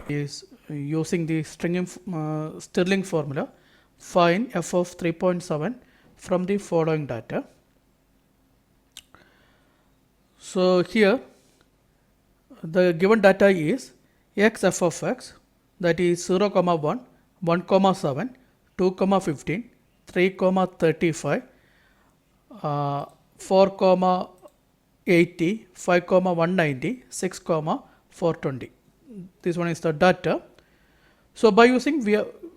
is using the Stirling formula, find f of 3.7 from the following data. So here the given data is x f of x, that is 0, 1, 1, 7, 2, 15, 3, 35, 4, 80, 5, 190, 6, 420. This one is the data. So by using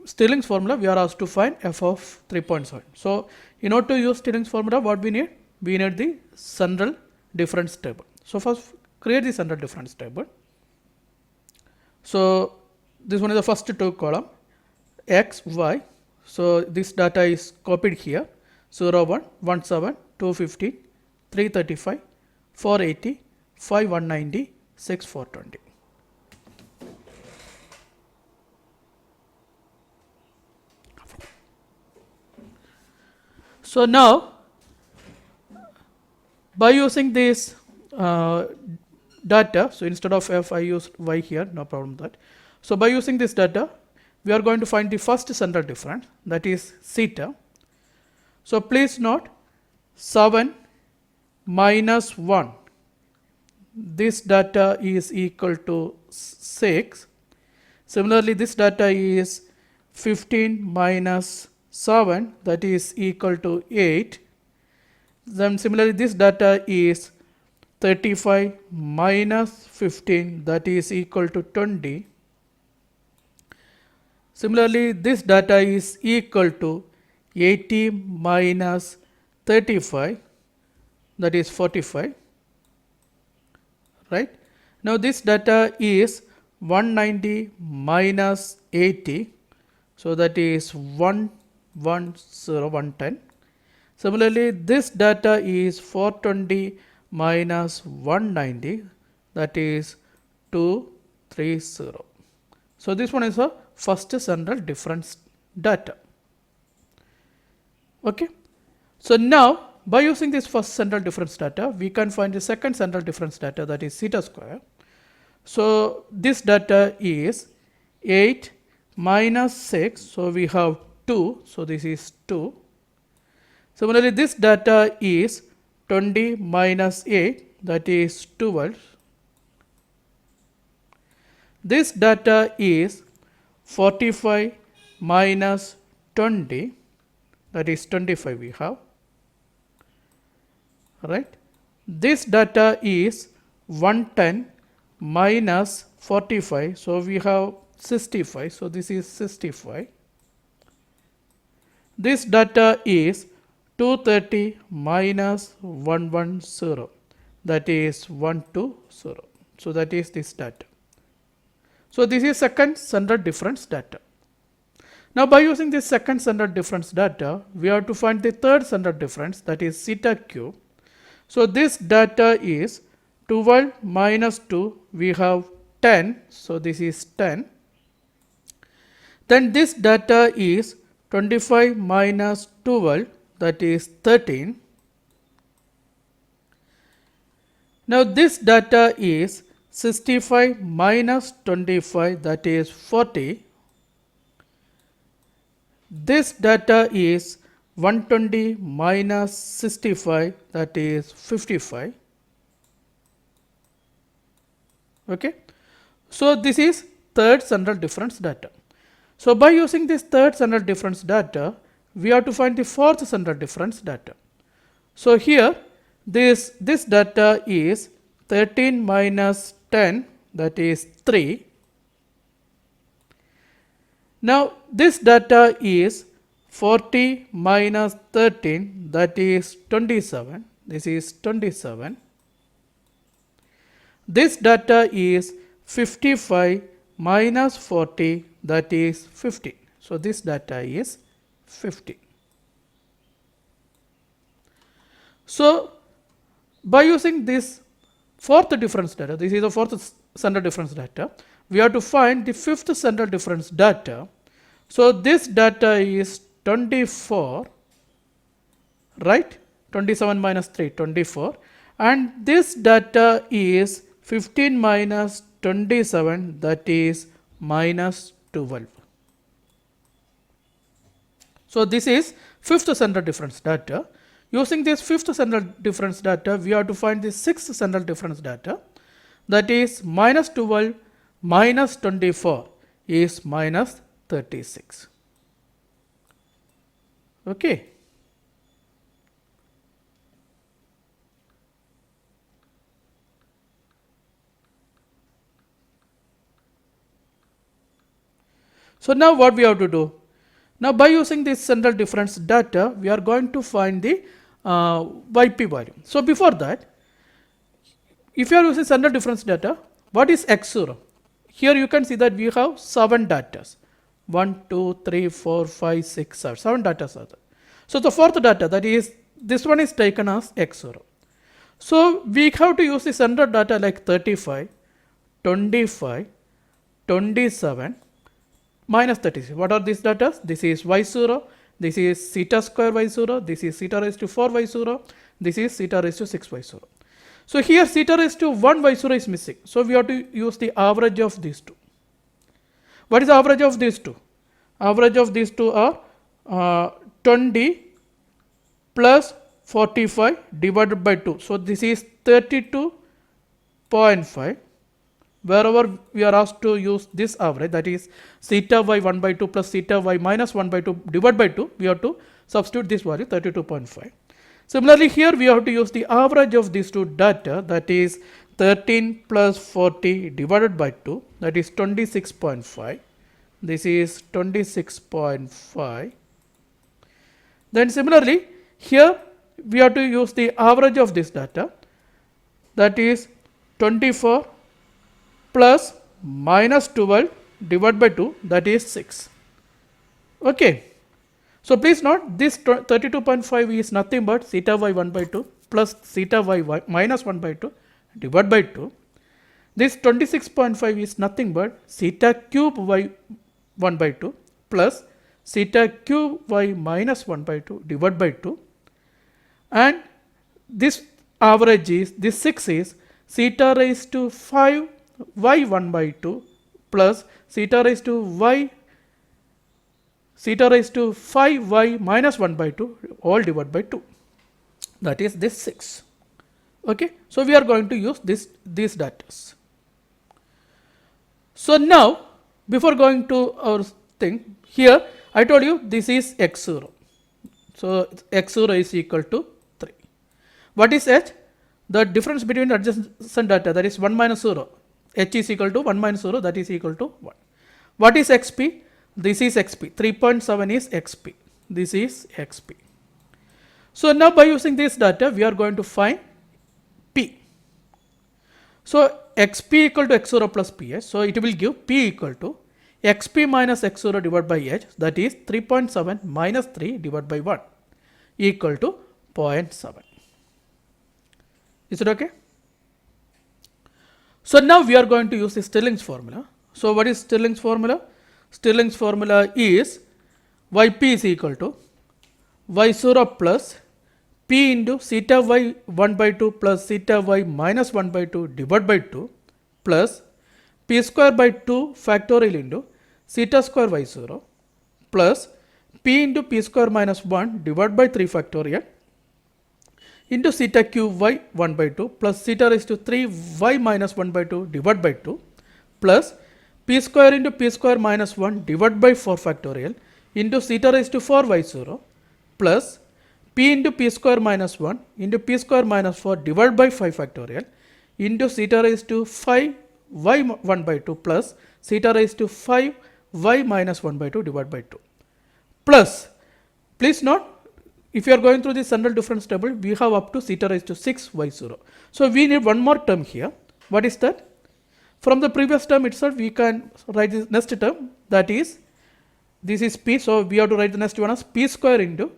Stirling's formula, we are asked to find f of 3.7. So in order to use Stirling's formula, what we need? We need the central difference table. So first create the central difference table. So this one is the first two column, x, y. So this data is copied here, 0, 1, 17, 250, 335, 480, 5, 190, 6, 420. So now, by using this data, so instead of f, I used y here, no problem with that. So by using this data, we are going to find the first central difference, that is theta. So please note 7 minus 1. This data is equal to 6. Similarly, this data is 15 minus 7, that is equal to 8. Then similarly, this data is 35 minus 15, that is equal to 20. Similarly, this data is equal to 80 minus 35, that is 45. Right? Now this data is 190 minus 80, so that is 110. Similarly, this data is 420 minus 190, that is 230. So this one is a first central difference data. Okay. So now by using this first central difference data, we can find the second central difference data, that is theta square. So this data is 8 minus 6, so we have 2, so this is 2. Similarly, this data is 20 minus 8, that is 12. This data is 45 minus 20, that is 25 we have. Right? This data is 110 minus 45, so we have 65, so this is 65. This data is 230 minus 110, that is 120. So that is this data. So this is second central difference data. Now by using this second central difference data, we have to find the third central difference, that is theta cube. So this data is 12 minus 2, we have 10, so this is 10. Then this data is 25 minus 12, that is 13. Now this data is 65 minus 25, that is 40. This data is 120 minus 65, that is 55. Okay. So this is third central difference data. So by using this third central difference data, we have to find the fourth central difference data. So here this data is 13 minus 10, that is 3. Now this data is 40 minus 13, that is 27. This is 27. This data is 55 minus 40, that is 50. So this data is 50. So by using this fourth difference data, this is the fourth central difference data, we have to find the fifth central difference data. So this data is 24, right? 27 minus 3, 24. And this data is 15 minus 27, that is minus 12. So this is fifth central difference data. Using this fifth central difference data, we have to find the sixth central difference data, that is minus 12 minus 24 is minus 36. Okay. So now what we have to do? Now by using this central difference data, we are going to find the YP value. So before that, if you are using central difference data, what is X0? Here you can see that we have 7 data. 1, 2, 3, 4, 5, 6, 7. 7 data are there. So the fourth data, that is, this one is taken as X0. So we have to use the central data like 35, 25, 27, minus 36. What are these data? This is Y0, this is theta square Y0, this is theta raised to 4 Y0, this is theta raised to 6 Y0. So here theta raised to 1 Y0 is missing. So we have to use the average of these two. What is the average of these two? Average of these two are 20 plus 45 divided by 2. So this is 32.5. Wherever we are asked to use this average, that is theta y 1 by 2 plus theta y minus 1 by 2 divided by 2, we have to substitute this value 32.5. Similarly, here we have to use the average of these two data, that is 13 plus 40 divided by 2, that is 26.5. This is 26.5. Then similarly, here we have to use the average of this data, that is 24 plus minus 12 divided by 2, that is 6. Okay. So please note, this 32.5 is nothing but theta y 1 by 2 plus theta y minus 1 by 2 divided by 2. This 26.5 is nothing but theta cube y 1 by 2 plus theta cube y minus 1 by 2 divided by 2. And this average is, this 6 is theta raised to 5 y 1 by 2 plus theta raised to 5y minus 1 by 2 all divided by 2. That is this 6. Okay. So we are going to use these data. So now, before going to our thing, here I told you this is X0. So X0 is equal to 3. What is H? The difference between adjacent data, that is 1 minus 0. H is equal to 1 minus 0, that is equal to 1. What is XP? This is XP. 3.7 is XP. This is XP. So now by using this data, we are going to find P. So XP equal to X0 plus PS. So it will give P equal to XP minus X0 divided by H, that is 3.7 minus 3 divided by 1 equal to 0.7. Is it okay? So now we are going to use the Stirling's formula. So what is Stirling's formula? Stirling's formula is Yp is equal to Y0 plus P into theta y 1 by 2 plus theta y minus 1 by 2 divided by 2 plus P square by 2 factorial into theta square Y0 plus P into P square minus 1 divided by 3 factorial into theta cube y 1 by 2 plus theta raised to 3 y minus 1 by 2 divided by 2 plus P square into P square minus 1 divided by 4 factorial into theta raised to 4 y0 plus P into P square minus 1 into P square minus 4 divided by 5 factorial into theta raised to 5 y 1 by 2 plus theta raised to 5 y minus 1 by 2 divided by 2 plus, please note, if you are going through the central difference table, we have up to theta raised to 6 y0. So we need one more term here. What is that? From the previous term itself, we can write the next term, that is, this is P. So we have to write the next one as P square into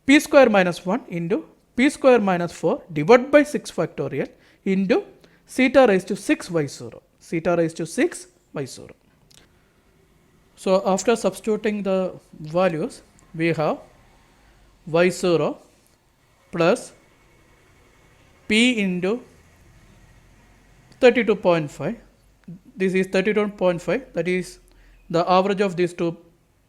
P square minus 1 into P square minus 4 divided by 6 factorial into theta raised to 6 y0. Theta raised to 6 y0. So after substituting the values, we have y0 plus P into 32.5. this is 32.5, that is the average of these two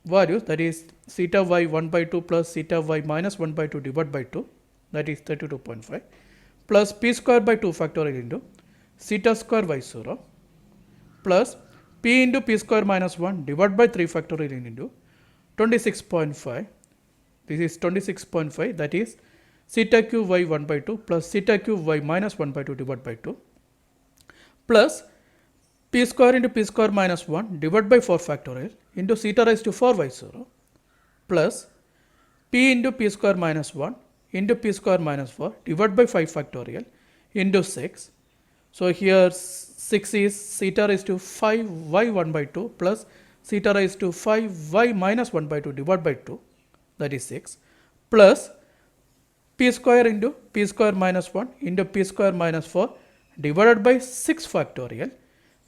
values, that is theta y 1 by 2 plus theta y minus 1 by 2 divided by 2, that is 32.5, plus p square by 2 factorial into theta square y 0 plus p into p square minus 1 divided by 3 factorial into 26.5. This is 26.5, that is theta cube y 1 by 2 plus theta cube y minus 1 by 2 divided by 2 plus p square into p square minus 1 divided by 4 factorial into theta raised to 4 y 0 plus p into p square minus 1 into p square minus 4 divided by 5 factorial into 6. So here 6 is theta raised to 5 y 1 by 2 plus theta raised to 5 y minus 1 by 2 divided by 2, that is 6, plus p square into p square minus 1 into p square minus 4 divided by 6 factorial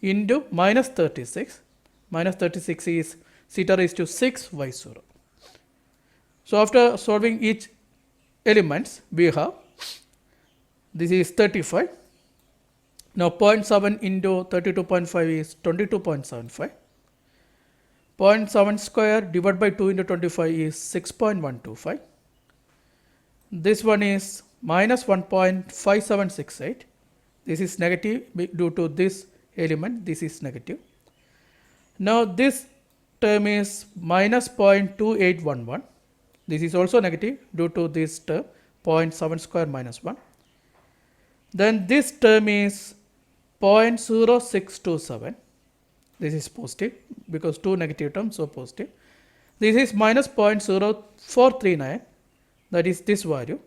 into minus 36. Minus 36 is theta raised to 6 y 0. So after solving each elements, we have this is 35. Now 0.7 into 32.5 is 22.75. 0.7 square divided by 2 into 25 is 6.125. This one is minus 1.5768. This is negative due to this element. This is negative. Now this term is minus 0.2811. This is also negative due to this term 0.7 square minus 1. Then this term is 0.0627. This is positive because two negative terms, so positive. This is minus 0.0439, that is this value.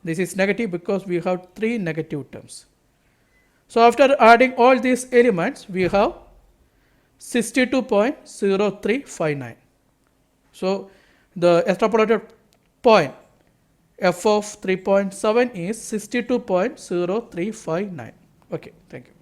This is negative because we have three negative terms. So after adding all these elements, we have 62.0359. So the extrapolated point f of 3.7 is 62.0359. Okay, thank you.